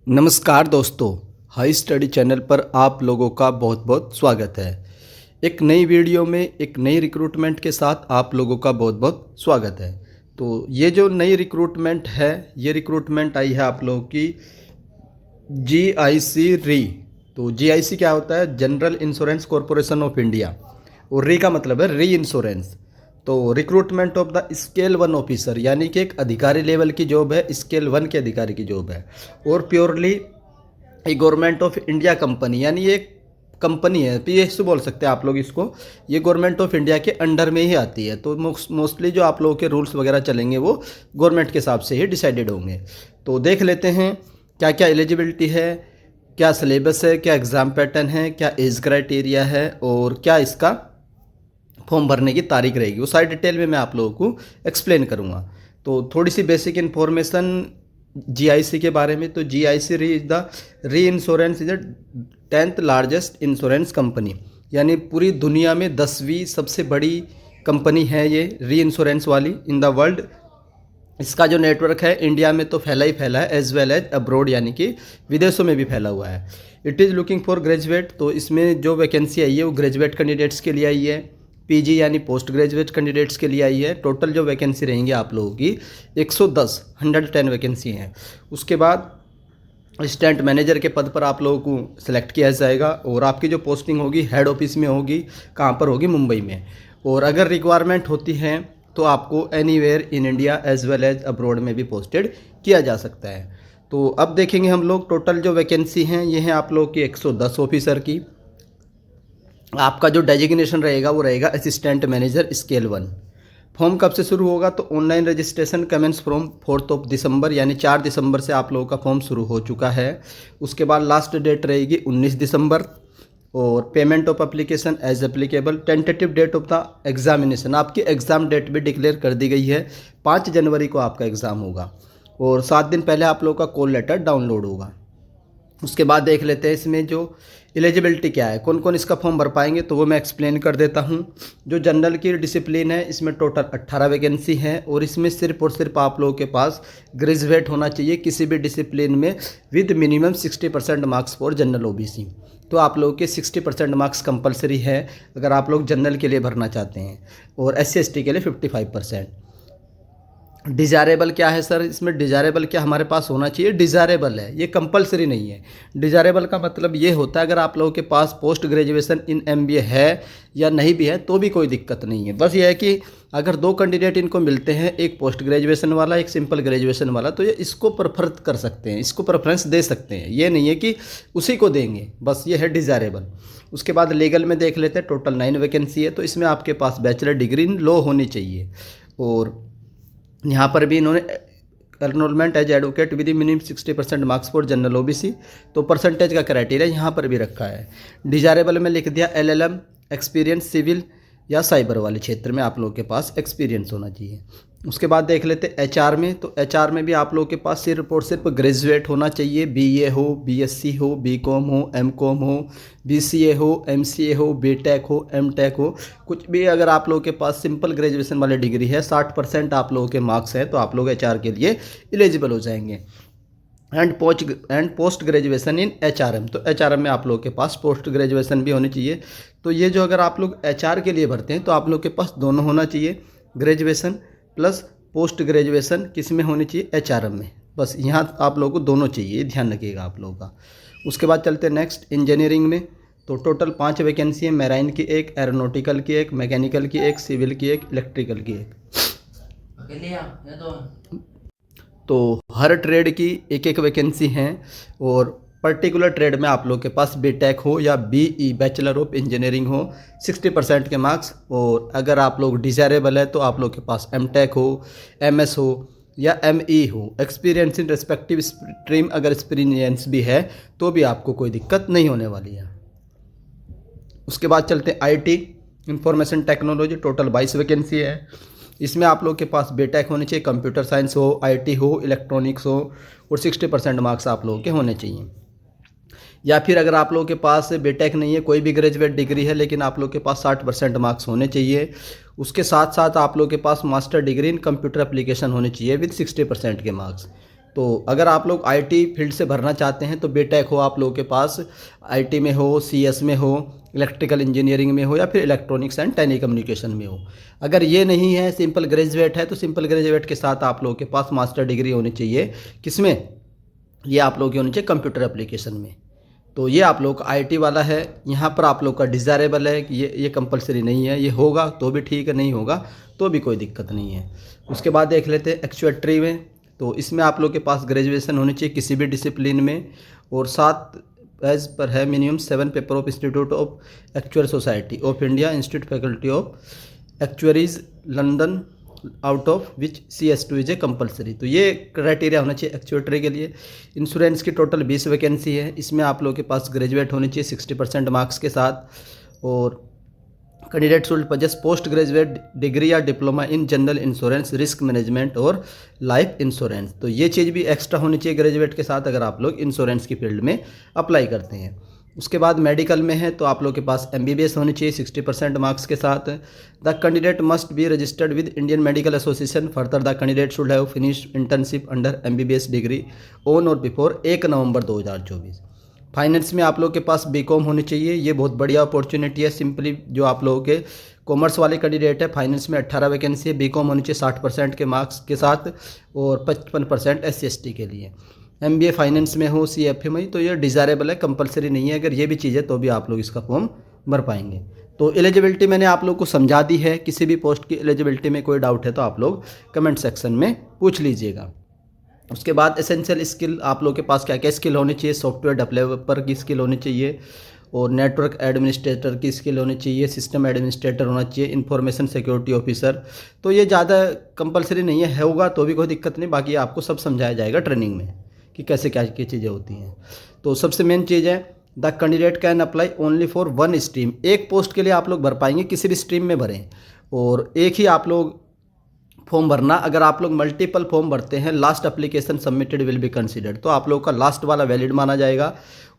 नमस्कार दोस्तों, high study channel पर आप लोगों का बहुत बहुत स्वागत है। एक नई वीडियो में एक नई रिक्रूटमेंट के साथ आप लोगों का बहुत बहुत स्वागत है। तो ये जो नई रिक्रूटमेंट है, ये रिक्रूटमेंट आई है आप लोगों की GIC री। तो GIC क्या होता है? General insurance corporation of India, और री का मतलब है री इंश्योरेंस। तो recruitment of the scale 1 officer, यानी कि एक अधिकारी लेवल की जॉब है, स्केल 1 के अधिकारी की जॉब है, और प्योरली ये गवर्नमेंट ऑफ इंडिया कंपनी, यानी ये कंपनी है, PSU बोल सकते हैं आप लोग इसको। ये गवर्नमेंट ऑफ इंडिया के अंडर में ही आती है। तो मोस्टली जो आप लोगों के रूल्स वगैरह चलेंगे वो गवर्नमेंट के हिसाब से ही डिसाइडेड होंगे। तो देख लेते हैं क्या क्या एलिजिबिलिटी है, क्या सिलेबस है, क्या एग्ज़ाम पैटर्न है, क्या एज क्राइटेरिया है, और क्या इसका फॉर्म भरने की तारीख रहेगी। वो सारी डिटेल में मैं आप लोगों को एक्सप्लेन करूँगा। तो थोड़ी सी बेसिक इन्फॉर्मेशन GIC के बारे में। तो GIC री इज़ द री insurance is the 10th largest insurance company, यानी पूरी दुनिया में 10वीं सबसे बड़ी कंपनी है ये री इंश्योरेंस वाली इन द वर्ल्ड। इसका जो नेटवर्क है इंडिया में तो फैला ही फैला है, एज वेल एज अब्रॉड, यानी कि विदेशों में भी फैला हुआ है। It is looking for graduate. तो इसमें जो वैकेंसी आई है वो ग्रेजुएट कैंडिडेट्स के लिए आई है, PG यानी पोस्ट ग्रेजुएट कैंडिडेट्स के लिए आई है। टोटल जो वैकेंसी रहेंगी आप लोगों की 110 वैकेंसी हैं। उसके बाद असिस्टेंट मैनेजर के पद पर आप लोगों को सिलेक्ट किया जाएगा, और आपकी जो पोस्टिंग होगी हेड ऑफिस में होगी। कहाँ पर होगी? मुंबई में। और अगर रिक्वायरमेंट होती है तो आपको anywhere in India as well as abroad में भी पोस्टेड किया जा सकता है। तो अब देखेंगे हम लोग टोटल जो वैकेंसी हैं, ये हैं आप लोग की 110 ऑफिसर की। आपका जो डेजिग्नेशन रहेगा वो रहेगा असिस्टेंट मैनेजर स्केल 1। फॉर्म कब से शुरू होगा? तो ऑनलाइन रजिस्ट्रेशन कमेंस फ्रॉम 4 दिसंबर, यानी 4 दिसंबर से आप लोगों का फॉर्म शुरू हो चुका है। उसके बाद लास्ट डेट रहेगी 19 दिसंबर। और payment of application as applicable. Tentative date of the examination, आपकी एग्ज़ाम डेट भी डिक्लेयर कर दी गई है। 5 जनवरी को आपका एग्ज़ाम होगा, और 7 दिन पहले आप लोगों का कॉल लेटर डाउनलोड होगा। उसके बाद देख लेते हैं इसमें जो एलिजिबिलिटी क्या है, कौन कौन इसका फॉर्म भर पाएंगे, तो वो मैं एक्सप्लेन कर देता हूँ। जो जनरल की डिसिप्लिन है, इसमें टोटल 18 वैकेंसी है, और इसमें सिर्फ और सिर्फ आप लोगों के पास ग्रेजुएट होना चाहिए किसी भी डिसिप्लिन में, with minimum 60% marks for general OBC। तो आप लोगों के 60% मार्क्स कंपलसरी है अगर आप लोग जनरल के लिए भरना चाहते हैं, और SC/ST के लिए 55%। डिज़ायरेबल क्या है सर? इसमें डिज़ायरेबल क्या हमारे पास होना चाहिए? डिज़ायरेबल है, ये कंपलसरी नहीं है। डिज़ायरेबल का मतलब ये होता है अगर आप लोगों के पास पोस्ट ग्रेजुएशन इन MBA है या नहीं भी है तो भी कोई दिक्कत नहीं है। बस ये है कि अगर 2 कैंडिडेट इनको मिलते हैं, एक पोस्ट ग्रेजुएशन वाला, एक सिंपल ग्रेजुएशन वाला, तो ये इसको प्रेफर कर सकते हैं, इसको प्रेफरेंस दे सकते हैं। ये नहीं है कि उसी को देंगे, बस ये है डिज़ायरेबल। उसके बाद लीगल में देख लेते हैं। टोटल 9 वैकेंसी है, तो इसमें आपके पास बैचलर डिग्री इन लॉ होनी चाहिए। और यहाँ पर भी इन्होंने enrolment as advocate with minimum 60% marks for general OBC, तो परसेंटेज का क्राइटेरिया यहाँ पर भी रखा है। डिजायरेबल में लिख दिया LLM एक्सपीरियंस सिविल या साइबर वाले क्षेत्र में आप लोगों के पास एक्सपीरियंस होना चाहिए। उसके बाद देख लेते HR में। तो HR में भी आप लोगों के पास सिर्फ और सिर्फ ग्रेजुएट होना चाहिए, BA हो, BSc हो, BCom हो, MCom हो, BCA हो, MCA हो, BTech हो, MTech हो, कुछ भी अगर आप लोगों के पास सिंपल ग्रेजुएशन वाली डिग्री है, 60% आप लोगों के मार्क्स हैं, तो आप लोग HR के लिए एलिजिबल हो जाएंगे। And post graduation in HRM, तो HRM में आप लोगों के पास पोस्ट ग्रेजुएशन भी होनी चाहिए। तो ये जो अगर आप लोग HR के लिए भरते हैं तो आप लोग के पास दोनों होना चाहिए, ग्रेजुएशन प्लस पोस्ट ग्रेजुएशन। किस में होनी चाहिए? HRM में। बस यहाँ आप लोगों को दोनों चाहिए, ध्यान रखिएगा आप लोगों का। उसके बाद चलते हैं नेक्स्ट इंजीनियरिंग में। तो टोटल 5 वैकेंसी है, मैराइन की 1, एरोनॉटिकल की 1, मैकेनिकल की 1, सिविल की 1, इलेक्ट्रिकल की 1। तो हर ट्रेड की एक एक वैकेंसी हैं, और पर्टिकुलर ट्रेड में आप लोग के पास BTech हो या BE बैचलर ऑफ इंजीनियरिंग हो, 60% के मार्क्स। और अगर आप लोग डिज़ायरेबल है तो आप लोग के पास MTech हो, MS हो या ME हो। एक्सपीरियंस इन रेस्पेक्टिव स्ट्रीम, अगर एक्सपीरियंस भी है तो भी आपको कोई दिक्कत नहीं होने वाली है। उसके बाद चलते हैं IT information technology. Total 22 vacancy है, इसमें आप लोग के पास BTech होने चाहिए, कंप्यूटर साइंस हो, IT हो, इलेक्ट्रॉनिक्स हो, और 60% मार्क्स आप लोगों के होने चाहिए। या फिर अगर आप लोगों के पास BTech नहीं है, कोई भी ग्रेजुएट डिग्री है, लेकिन आप लोग के पास 60% मार्क्स होने चाहिए। उसके साथ साथ आप लोग के पास master degree in computer application होनी चाहिए विद 60% के मार्क्स। तो अगर आप लोग आईटी फील्ड से भरना चाहते हैं तो बीटेक हो आप लोगों के पास, आईटी में हो, सीएस में हो, इलेक्ट्रिकल इंजीनियरिंग में हो या फिर इलेक्ट्रॉनिक्स एंड टेलीकम्युनिकेशन में हो। अगर ये नहीं है, सिंपल ग्रेजुएट है, तो सिंपल ग्रेजुएट के साथ आप लोगों के पास मास्टर डिग्री होनी चाहिए। किसमें? ये आप लोगों की होनी चाहिए कंप्यूटर एप्लीकेशन में। तो ये आप लोग का आईटी वाला है। यहाँ पर आप लोग का डिज़ायरेबल है कि ये कंपलसरी नहीं है, ये होगा तो भी ठीक है, नहीं होगा तो भी कोई दिक्कत नहीं है। उसके बाद देख लेते हैं एक्चुएटरी में। तो इसमें आप लोग के पास ग्रेजुएशन होनी चाहिए किसी भी डिसिप्लिन में, और 7 एज पर है minimum 7 paper of institute of actual society of India, institute faculty of actuaries London, out of which CS2 is a compulsory. तो ये क्राइटेरिया होना चाहिए एक्चुएटरी के लिए। इंश्योरेंस की टोटल 20 वैकेंसी है। इसमें आप लोगों के पास ग्रेजुएट होनी चाहिए 60% मार्क्स के साथ, और candidate should possess post graduate degree या diploma in general insurance, risk management और लाइफ इंश्योरेंस। तो ये चीज़ भी एक्स्ट्रा होनी चाहिए ग्रेजुएट के साथ अगर आप लोग इंश्योरेंस की फील्ड में अप्लाई करते हैं। उसके बाद मेडिकल में है तो आप लोग के पास MBBS होनी चाहिए 60% मार्क्स के साथ। The candidate must be registered with Indian medical association. Further the candidate should have finish internship under MBBS degree on और बिफोर 1 नवंबर 2024। फाइनेंस में आप लोग के पास BCom होनी चाहिए। ये बहुत बढ़िया अपॉर्चुनिटी है। सिंपली जो आप लोगों के कॉमर्स वाले कैंडिडेट है, फाइनेंस में 18 वैकेंसी है। BCom होनी चाहिए 60% के मार्क्स के साथ, और 55% SC/ST के लिए। MBA फाइनेंस में हो, CFA में, तो ये डिज़ायरेबल है, कंपलसरी नहीं है। अगर ये भी चीज़ है तो भी आप लोग इसका फॉर्म भर पाएंगे। तो एलिजिबिलिटी मैंने आप लोग को समझा दी है। किसी भी पोस्ट की एलिजिबिलिटी में कोई डाउट है तो आप लोग कमेंट सेक्शन में पूछ लीजिएगा। उसके बाद एसेंशियल स्किल आप लोग के पास क्या क्या स्किल होनी चाहिए? सॉफ्टवेयर डेवलपर की स्किल होनी चाहिए, और नेटवर्क एडमिनिस्ट्रेटर की स्किल होनी चाहिए, सिस्टम एडमिनिस्ट्रेटर होना चाहिए, इंफॉर्मेशन सिक्योरिटी ऑफिसर। तो ये ज़्यादा कंपलसरी नहीं है, होगा तो भी कोई दिक्कत नहीं, बाकी आपको सब समझाया जाएगा ट्रेनिंग में कि कैसे क्या क्या चीज़ें होती हैं। तो सबसे मेन चीज़ है the candidate can apply only for 1 stream. एक पोस्ट के लिए आप लोग भर पाएंगे, किसी भी स्ट्रीम में भरें, और एक ही आप लोग फॉर्म भरना। अगर आप लोग मल्टीपल फॉर्म भरते हैं, last application submitted will be considered, तो आप लोग का लास्ट वाला वैलिड माना जाएगा,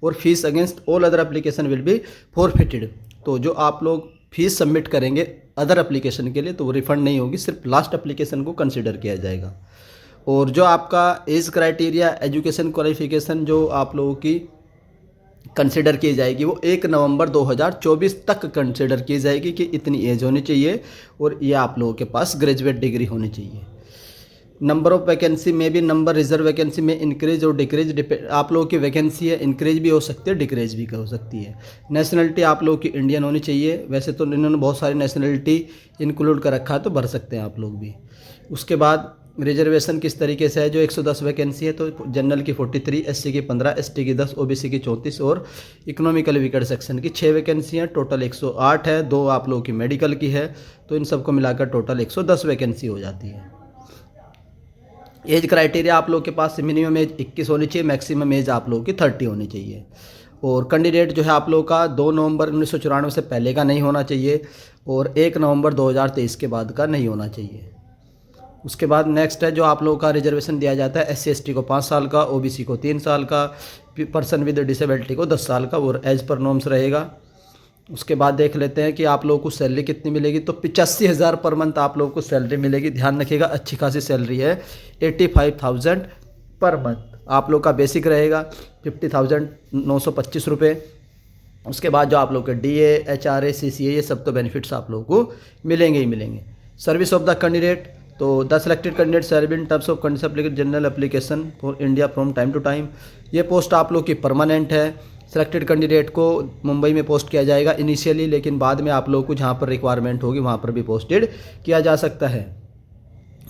और fees against all other application will be forfeited. तो जो आप लोग फीस सबमिट करेंगे अदर एप्लीकेशन के लिए तो वो रिफंड नहीं होगी, सिर्फ लास्ट एप्लीकेशन को कंसिडर किया जाएगा। और जो आपका एज क्राइटेरिया, एजुकेशन क्वालिफिकेशन जो आप लोगों की कंसिडर की जाएगी वो 1 नवंबर 2024 तक कंसिडर की जाएगी कि इतनी एज होनी चाहिए, और ये आप लोगों के पास ग्रेजुएट डिग्री होनी चाहिए। नंबर ऑफ वैकेंसी में भी नंबर रिजर्व वैकेंसी में इंक्रीज और डिक्रीज आप लोगों की वैकेंसी है, इंक्रीज भी हो सकती है, डिक्रीज भी हो सकती है। नेशनलिटी आप लोगों की इंडियन होनी चाहिए। वैसे तो इन्होंने बहुत सारी नेशनलिटी इंक्लूड कर रखा है, तो भर सकते हैं आप लोग भी। उसके बाद रिजर्वेशन किस तरीके से है? जो 110 वैकेंसी है तो जनरल की 43, SC की 15, ST की 10, OBC की 34 और इकोनॉमिकल वीकर सेक्शन की 6 वैकेंसी हैं। टोटल 108 है। 2 आप लोगों की मेडिकल की है, तो इन सबको मिलाकर टोटल 110 वैकेंसी हो जाती है। एज क्राइटेरिया आप लोग के पास मिनिमम एज 21 होनी चाहिए, मैक्सिमम एज आप लोगों की 30 होनी चाहिए। और कैंडिडेट जो है आप लोगों का 2 नवंबर 1994 से पहले का नहीं होना चाहिए, और 1 नवंबर 2023 के बाद का नहीं होना चाहिए। उसके बाद नेक्स्ट है जो आप लोगों का रिजर्वेशन दिया जाता है, SC/ST को 5 साल का, OBC को 3 साल का, पर्सन विद डिसेबिलिटी को 10 साल का, और एज पर नॉर्म्स रहेगा। उसके बाद देख लेते हैं कि आप लोगों को सैलरी कितनी मिलेगी। तो 85,000 पर मंथ आप लोगों को सैलरी मिलेगी। ध्यान रखिएगा, अच्छी खासी सैलरी है। 85,000 पर मंथ आप लोग का बेसिक रहेगा, 50,925 रुपये। उसके बाद जो आप लोग के DA, HRA, CCA ये सब तो बेनिफिट्स आप लोगों को मिलेंगे ही मिलेंगे। सर्विस ऑफ द कैंडिडेट, तो the selected candidate serve in terms of condition general application for India from time to time. ये पोस्ट आप लोग की परमानेंट है। सेलेक्टेड कैंडिडेट को मुंबई में पोस्ट किया जाएगा इनिशियली, लेकिन बाद में आप लोगों को जहाँ पर रिक्वायरमेंट होगी वहाँ पर भी पोस्टेड किया जा सकता है।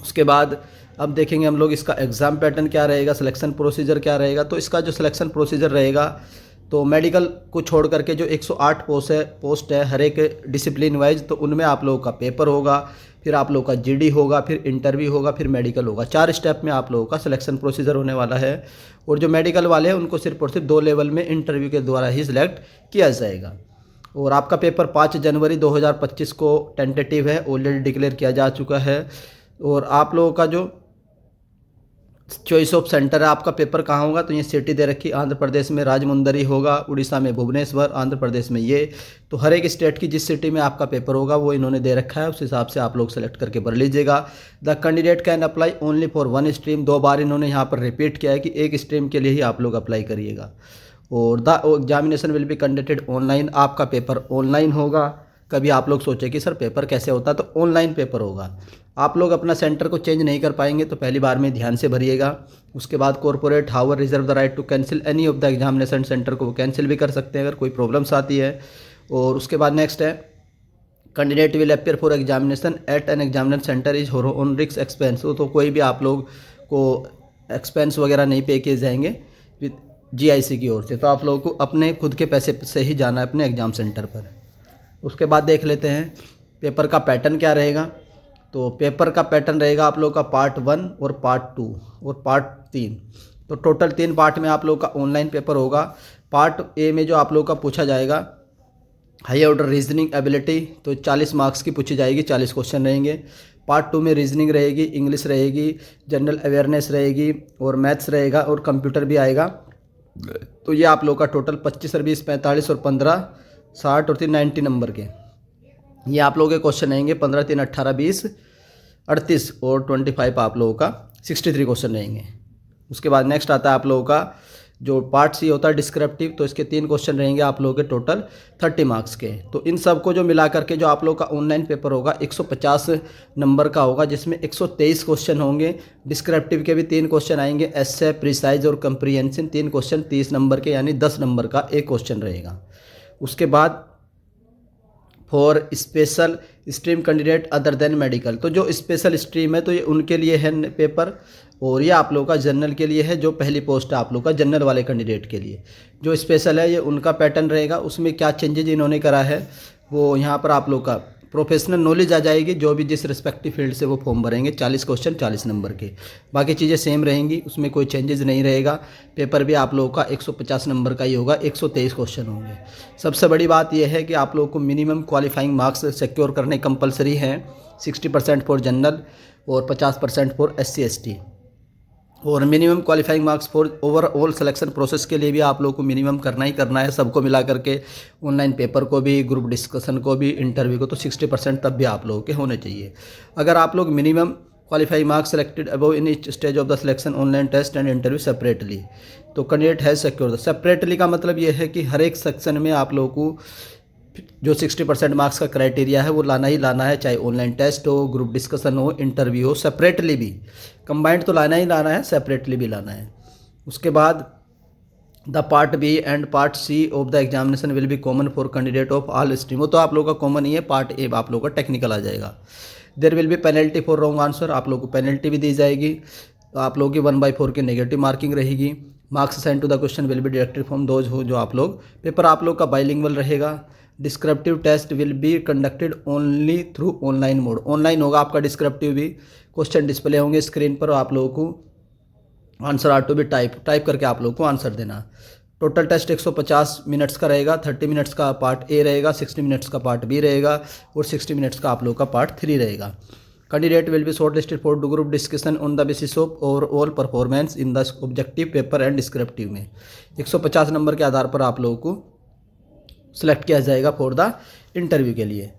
उसके बाद अब देखेंगे हम लोग इसका एग्ज़ाम पैटर्न क्या रहेगा, सिलेक्शन प्रोसीजर क्या रहेगा। तो इसका जो सिलेक्शन प्रोसीजर रहेगा, तो मेडिकल को छोड़ करके जो 108 पोस्ट है हर एक डिसिप्लिन वाइज, तो उनमें आप लोगों का पेपर होगा, फिर आप लोगों का GD होगा, फिर इंटरव्यू होगा, फिर मेडिकल होगा। 4 स्टेप में आप लोगों का सिलेक्शन प्रोसीजर होने वाला है। और जो मेडिकल वाले हैं उनको सिर्फ और सिर्फ 2 लेवल में इंटरव्यू के द्वारा ही सिलेक्ट किया जाएगा। और आपका पेपर 5 जनवरी 2025 को टेंटेटिव है, ऑलरेडी डिक्लेयर किया जा चुका है। और आप लोगों का जो चॉइस ऑफ सेंटर है आपका, पेपर कहाँ होगा, तो ये सिटी दे रखी, आंध्र प्रदेश में राजमुंदरी होगा, उड़ीसा में भुवनेश्वर, आंध्र प्रदेश में ये। तो हर एक स्टेट की जिस सिटी में आपका पेपर होगा वो इन्होंने दे रखा है, उस हिसाब से आप लोग सेलेक्ट करके भर लीजिएगा। The candidate can apply only for one stream, 2 बार इन्होंने यहाँ पर रिपीट किया है कि एक स्ट्रीम के लिए ही आप लोग अप्लाई करिएगा। और the examination will be conducted online, आपका पेपर ऑनलाइन होगा। कभी आप लोग सोचे कि सर पेपर कैसे होता है, तो ऑनलाइन पेपर होगा। आप लोग अपना सेंटर को चेंज नहीं कर पाएंगे, तो पहली बार में ध्यान से भरिएगा। उसके बाद corporate however reserve the right to cancel any of the examination centre को वो कैंसिल भी कर सकते हैं अगर कोई प्रॉब्लम्स आती है। और उसके बाद नेक्स्ट है candidate will appear for examination eight an examination centre is on risk expense, तो कोई भी आप लोग को एक्सपेंस वगैरह नहीं पे किए जाएंगे विद जीआईसी की ओर से, तो आप लोगों को अपने खुद के पैसे से ही जाना है अपने एग्ज़ाम सेंटर पर। उसके बाद देख लेते हैं पेपर का पैटर्न क्या रहेगा। तो पेपर का पैटर्न रहेगा आप लोग का पार्ट 1 और पार्ट 2 और पार्ट 3, तो टोटल 3 पार्ट में आप लोग का ऑनलाइन पेपर होगा। पार्ट ए में जो आप लोग का पूछा जाएगा हाई ऑर्डर रीजनिंग एबिलिटी, तो 40 मार्क्स की पूछी जाएगी, 40 क्वेश्चन रहेंगे। पार्ट 2 में रीजनिंग रहेगी, इंग्लिश रहेगी, जनरल अवेयरनेस रहेगी और मैथ्स रहेगा और कंप्यूटर भी आएगा। तो ये आप लोग का टोटल 25 और 20 45 और 15 60 और 3 90 नंबर के ये आप लोगों के क्वेश्चन रहेंगे। 15 3 18 20 38 और 25 आप लोगों का 63 क्वेश्चन रहेंगे। उसके बाद नेक्स्ट आता है आप लोगों का जो पार्ट सी होता है डिस्क्रिप्टिव, तो इसके 3 क्वेश्चन रहेंगे आप लोगों के टोटल 30 मार्क्स के। तो इन सब को जो मिला करके जो आप लोग का ऑनलाइन पेपर होगा 150 नंबर का होगा, जिसमें 123 क्वेश्चन होंगे। डिस्क्रिप्टिव के भी 3 क्वेश्चन आएंगे, एस्से, प्रिसाइज और कंप्रीहेंशन, 3 क्वेश्चन 30 नंबर के, यानी 10 नंबर का एक क्वेश्चन रहेगा। उसके बाद for special stream candidate other than medical, तो जो स्पेशल स्ट्रीम है तो ये उनके लिए है पेपर, और ये आप लोगों का जनरल के लिए है, जो पहली पोस्ट है आप लोग का जनरल वाले कैंडिडेट के लिए। जो स्पेशल है ये उनका पैटर्न रहेगा, उसमें क्या चेंजेज इन्होंने करा है वो यहाँ पर आप लोग का प्रोफेशनल नॉलेज आ जाएगी, जो भी जिस रिस्पेक्टिव फील्ड से वो फॉर्म भरेंगे, 40 क्वेश्चन 40 नंबर के। बाकी चीज़ें सेम रहेंगी, उसमें कोई चेंजेस नहीं रहेगा। पेपर भी आप लोगों का 150 नंबर का ही होगा, 123 क्वेश्चन होंगे। सबसे बड़ी बात यह है कि आप लोगों को मिनिमम क्वालिफाइंग मार्क्स सिक्योर करने कंपलसरी हैं, 60% फॉर जनरल और 50% फॉर SC ST। और minimum qualifying marks for overall selection process के लिए भी आप लोगों को मिनिमम करना ही करना है, सबको मिला करके, ऑनलाइन पेपर को भी, ग्रुप डिस्कशन को भी, इंटरव्यू को, तो 60% तब भी आप लोगों के होने चाहिए। अगर आप लोग minimum qualifying marks selected above in each stage of the selection online test and interview separately, तो कैंडिडेट हैज सिक्योर। सेपरेटली का मतलब ये है कि हर एक सेक्शन में आप लोगों को जो 60% मार्क्स का क्राइटेरिया है वो लाना ही लाना है, चाहे ऑनलाइन टेस्ट हो, ग्रुप डिस्कशन हो, इंटरव्यू हो, सेपरेटली भी। कंबाइंड तो लाना ही लाना है, सेपरेटली भी लाना है। उसके बाद the part B and part C of the examination will be common for candidate of all stream, वो तो आप लोगों का कॉमन ही है। पार्ट ए आप लोगों का टेक्निकल आ जाएगा। There will be penalty for wrong answer, आप लोगों को पेनल्टी भी दी जाएगी। आप लोगों की 1/4 की नेगेटिव मार्किंग रहेगी। Marks assign to the question will be directed from those हो, जो आप लोग पेपर आप लोग का बाइलिंगुअल रहेगा। Descriptive test will be conducted only through online mode, online होगा आपका डिस्क्रिप्टिव भी। क्वेश्चन डिस्प्ले होंगे स्क्रीन पर, आप लोगों को answer are to be type करके आप लोगों को आंसर देना। टोटल टेस्ट 150 मिनट्स का रहेगा, 30 मिनट्स का पार्ट ए रहेगा, 60 मिनट्स का पार्ट बी रहेगा और 60 मिनट्स का आप लोग का पार्ट 3 रहेगा। Candidate will be short listed for group discussion on the basis of overall performance in the objective paper and descriptive में 150 नंबर के आधार पर आप लोगों को सेलेक्ट किया जाएगा फॉर द इंटरव्यू के लिए।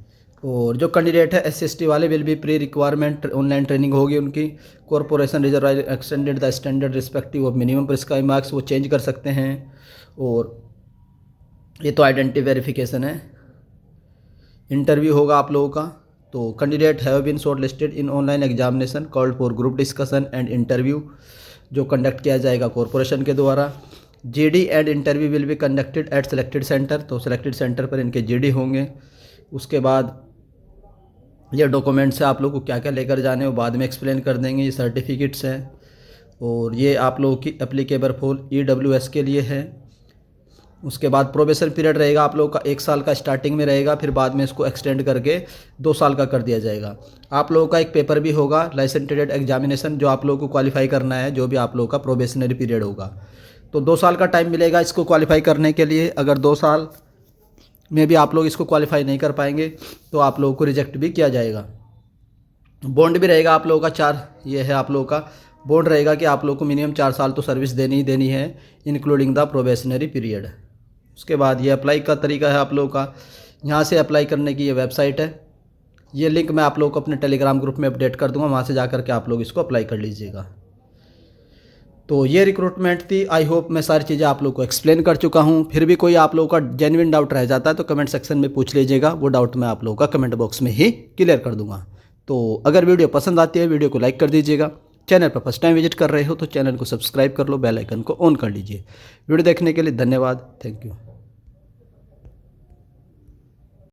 और जो कैंडिडेट है SC ST वाले will be pre requirement online training होगी उनकी। Corporation reserve extended the standard respective of minimum prescribe marks, वो चेंज कर सकते हैं। और ये तो आइडेंटिटी वेरिफिकेशन है। इंटरव्यू होगा आप लोगों का, तो candidate have been shortlisted in online examination called for group discussion and interview, जो कंडक्ट किया जाएगा कॉर्पोरेशन के द्वारा। GD and interview will be conducted at selected centre, तो सेलेक्टेड सेंटर पर इनके GD होंगे। उसके बाद ये डॉक्यूमेंट्स है, आप लोग को क्या क्या लेकर जाने वो बाद में एक्सप्लेन कर देंगे। ये सर्टिफिकेट्स हैं और ये आप लोगों की एप्लीकेबल फॉर EWS के लिए है। उसके बाद प्रोबेशन पीरियड रहेगा आप लोगों का 1 साल का, स्टार्टिंग में रहेगा, फिर बाद में इसको एक्सटेंड करके 2 साल का कर दिया जाएगा। आप लोगों का एक पेपर भी होगा लाइसेंस ट्रेडेड एग्जामिनेशन, जो आप लोगों को क्वालिफाई करना है, जो भी आप लोगों का प्रोबेशनरी पीरियड होगा। तो 2 साल का टाइम मिलेगा इसको क्वालिफाई करने के लिए। अगर 2 साल में भी आप लोग इसको क्वालिफाई नहीं कर पाएंगे तो आप लोगों को रिजेक्ट भी किया जाएगा। बॉन्ड भी रहेगा आप लोगों का 4, ये है आप लोगों का बोर्ड रहेगा कि आप लोग को मिनिमम 4 साल तो सर्विस देनी ही देनी है, इंक्लूडिंग द प्रोबेशनरी पीरियड। उसके बाद ये अप्लाई का तरीका है आप लोगों का, यहाँ से अप्लाई करने की ये वेबसाइट है, ये लिंक मैं आप लोगों को अपने टेलीग्राम ग्रुप में अपडेट कर दूंगा, वहाँ से जा कर के आप लोग इसको अप्लाई कर लीजिएगा। तो ये रिक्रूटमेंट थी। आई होप मैं सारी चीज़ें आप लोग को एक्सप्लेन कर चुका हूँ। फिर भी कोई आप लोगों का जेन्युइन डाउट रह जाता है तो कमेंट सेक्शन में पूछ लीजिएगा, वो डाउट मैं आप लोगों का कमेंट बॉक्स में ही क्लियर कर दूंगा। तो अगर वीडियो पसंद आती है वीडियो को लाइक कर दीजिएगा, चैनल पर फर्स्ट टाइम विजिट कर रहे हो तो चैनल को सब्सक्राइब कर लो, बेल आइकन को ऑन कर लीजिए। वीडियो देखने के लिए धन्यवाद, थैंक यू।